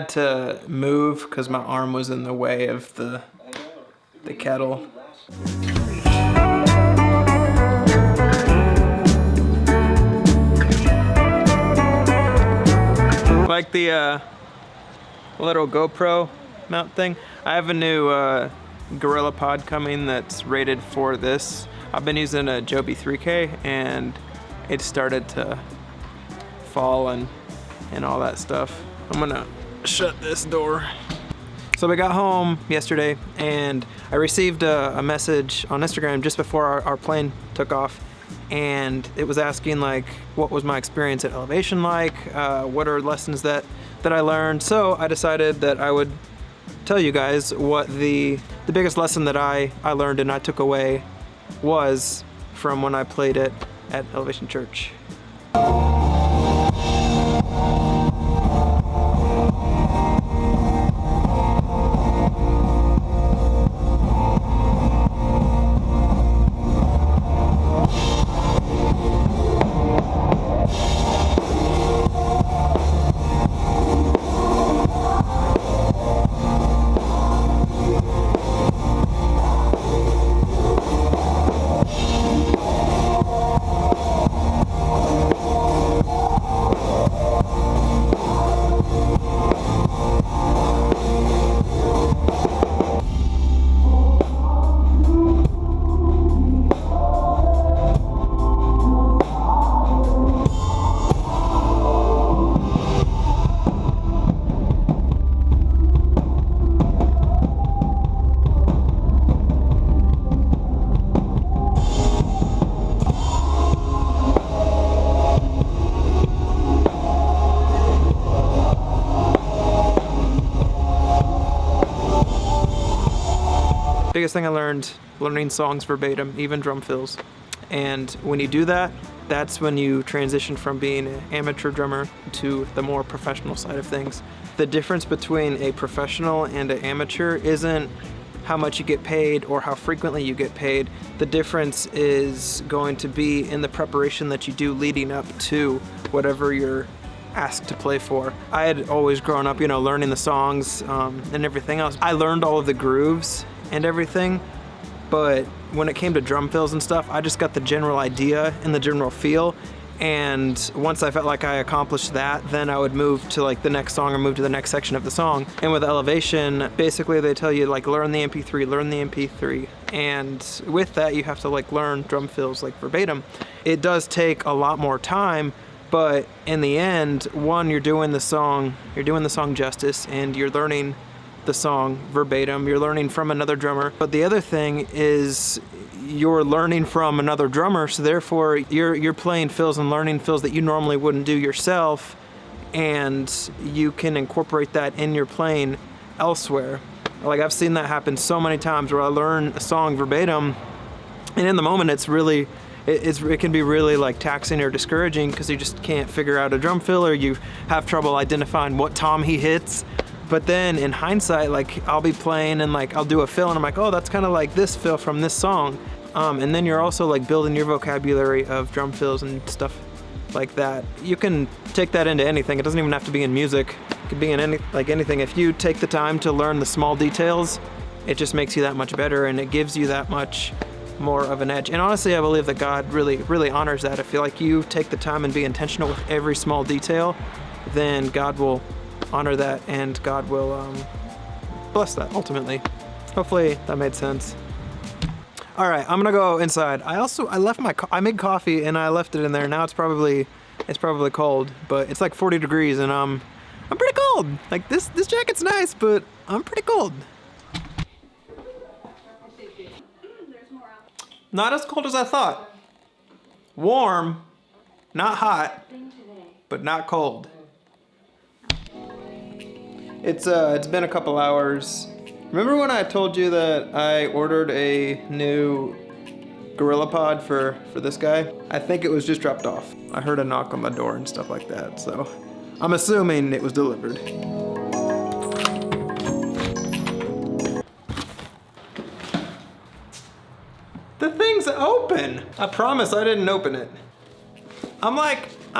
had to move because my arm was in the way of the kettle. Like the little GoPro mount thing. I have a new GorillaPod coming that's rated for this. I've been using a Joby 3K and it started to fall and all that stuff. I'm gonna shut this door. So we got home yesterday and I received a message on Instagram just before our plane took off, and it was asking like what was my experience at Elevation like, what are lessons that I learned. So I decided that I would tell you guys what the biggest lesson that I learned and I took away was from when I played it at Elevation Church. Biggest thing I learned, learning songs verbatim, even drum fills. And when you do that, that's when you transition from being an amateur drummer to the more professional side of things. The difference between a professional and an amateur isn't how much you get paid or how frequently you get paid. The difference is going to be in the preparation that you do leading up to whatever you're asked to play for. I had always grown up, learning the songs and everything else. I learned all of the grooves and everything, but when it came to drum fills and stuff, I just got the general idea and the general feel. And once I felt like I accomplished that, then I would move to like the next song or move to the next section of the song. And with Elevation, basically they tell you like learn the MP3. And with that, you have to like learn drum fills like verbatim. It does take a lot more time, but in the end, one, you're doing the song justice and you're learning the song verbatim, you're learning from another drummer. But the other thing is you're learning from another drummer, so therefore you're playing fills and learning fills that you normally wouldn't do yourself, and you can incorporate that in your playing elsewhere. Like I've seen that happen so many times where I learn a song verbatim, and in the moment it can be really like taxing or discouraging because you just can't figure out a drum fill or you have trouble identifying what tom he hits. But then in hindsight, like I'll be playing and like I'll do a fill and I'm like, oh, that's kind of like this fill from this song. And then you're also like building your vocabulary of drum fills and stuff like that. You can take that into anything. It doesn't even have to be in music. It could be in anything. If you take the time to learn the small details, it just makes you that much better and it gives you that much more of an edge. And honestly, I believe that God really, really honors that. I feel like you take the time and be intentional with every small detail, then God will honor that and God will bless that ultimately. Hopefully that made sense. All right, I'm gonna go inside. I left I made coffee and I left it in there. Now it's probably cold, but it's like 40 degrees and I'm pretty cold. Like this jacket's nice, but I'm pretty cold. Not as cold as I thought. Warm, not hot, but not cold. It's been a couple hours. Remember when I told you that I ordered a new GorillaPod for this guy? I think it was just dropped off. I heard a knock on the door and stuff like that, so I'm assuming it was delivered. The thing's open! I promise I didn't open it. I'm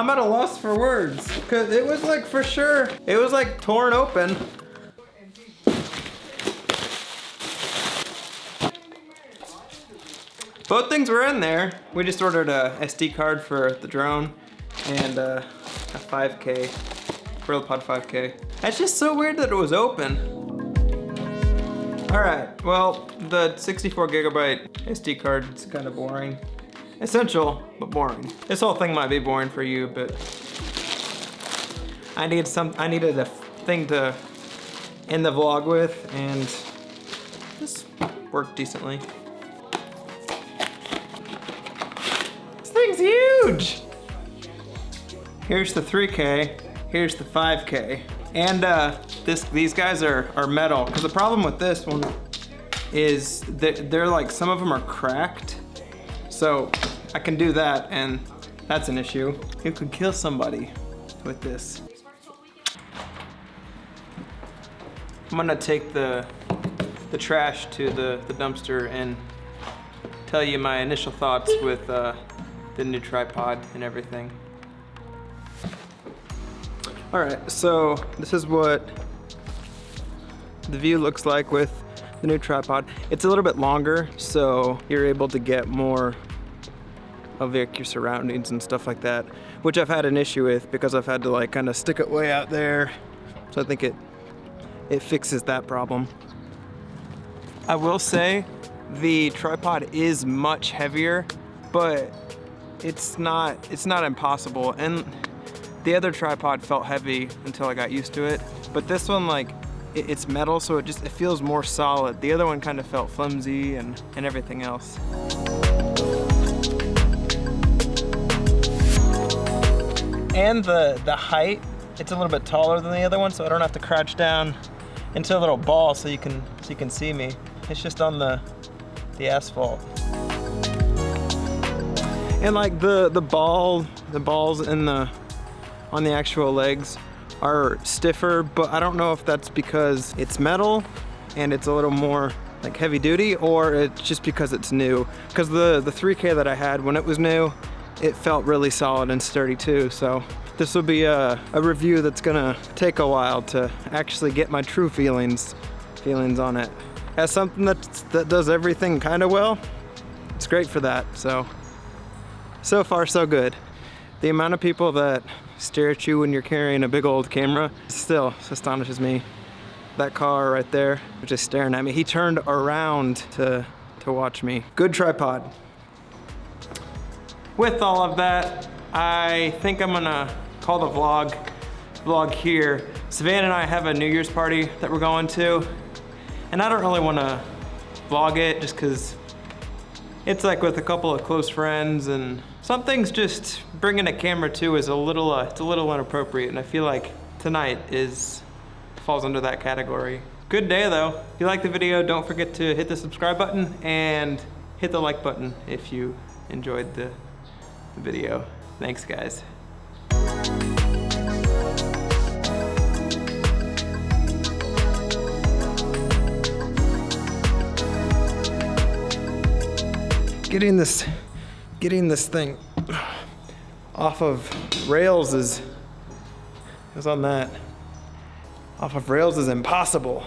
at a loss for words. Cause it was like for sure, it was like torn open. Both things were in there. We just ordered a SD card for the drone and a 5K, GorillaPod 5K. It's just so weird that it was open. All right, well, the 64 gigabyte SD card is kind of boring. Essential, but boring. This whole thing might be boring for you, but I needed a thing to end the vlog with, and this worked decently. This thing's huge! Here's the 3K, here's the 5K. And these guys are metal, because the problem with this one is that they're like, some of them are cracked. So I can do that, and that's an issue. You could kill somebody with this. I'm gonna take the trash to the dumpster and tell you my initial thoughts with the new tripod and everything. All right, so this is what the view looks like with the new tripod. It's a little bit longer, so you're able to get more of your surroundings and stuff like that, which I've had an issue with because I've had to like kind of stick it way out there. So I think it fixes that problem. I will say the tripod is much heavier, but it's not impossible. And the other tripod felt heavy until I got used to it. But this one, like, it's metal, so it feels more solid. The other one kind of felt flimsy and everything else. And the height, it's a little bit taller than the other one, so I don't have to crouch down into a little ball so you can see me. It's just on the asphalt. And like the balls in on the actual legs are stiffer, but I don't know if that's because it's metal and it's a little more like heavy duty, or it's just because it's new. Because the 3K that I had when it was new, it felt really solid and sturdy too. So this will be a review that's gonna take a while to actually get my true feelings on it. As something that does everything kind of well, it's great for that. So far so good. The amount of people that stare at you when you're carrying a big old camera still astonishes me. That car right there was just staring at me. He turned around to watch me. Good tripod. With all of that, I think I'm gonna call the vlog here. Savannah and I have a New Year's party that we're going to, and I don't really wanna vlog it just cause it's like with a couple of close friends, and some things just bringing a camera to is it's a little inappropriate, and I feel like tonight falls under that category. Good day though. If you like the video, don't forget to hit the subscribe button and hit the like button if you enjoyed the video. Thanks guys. Getting this thing off of rails is impossible.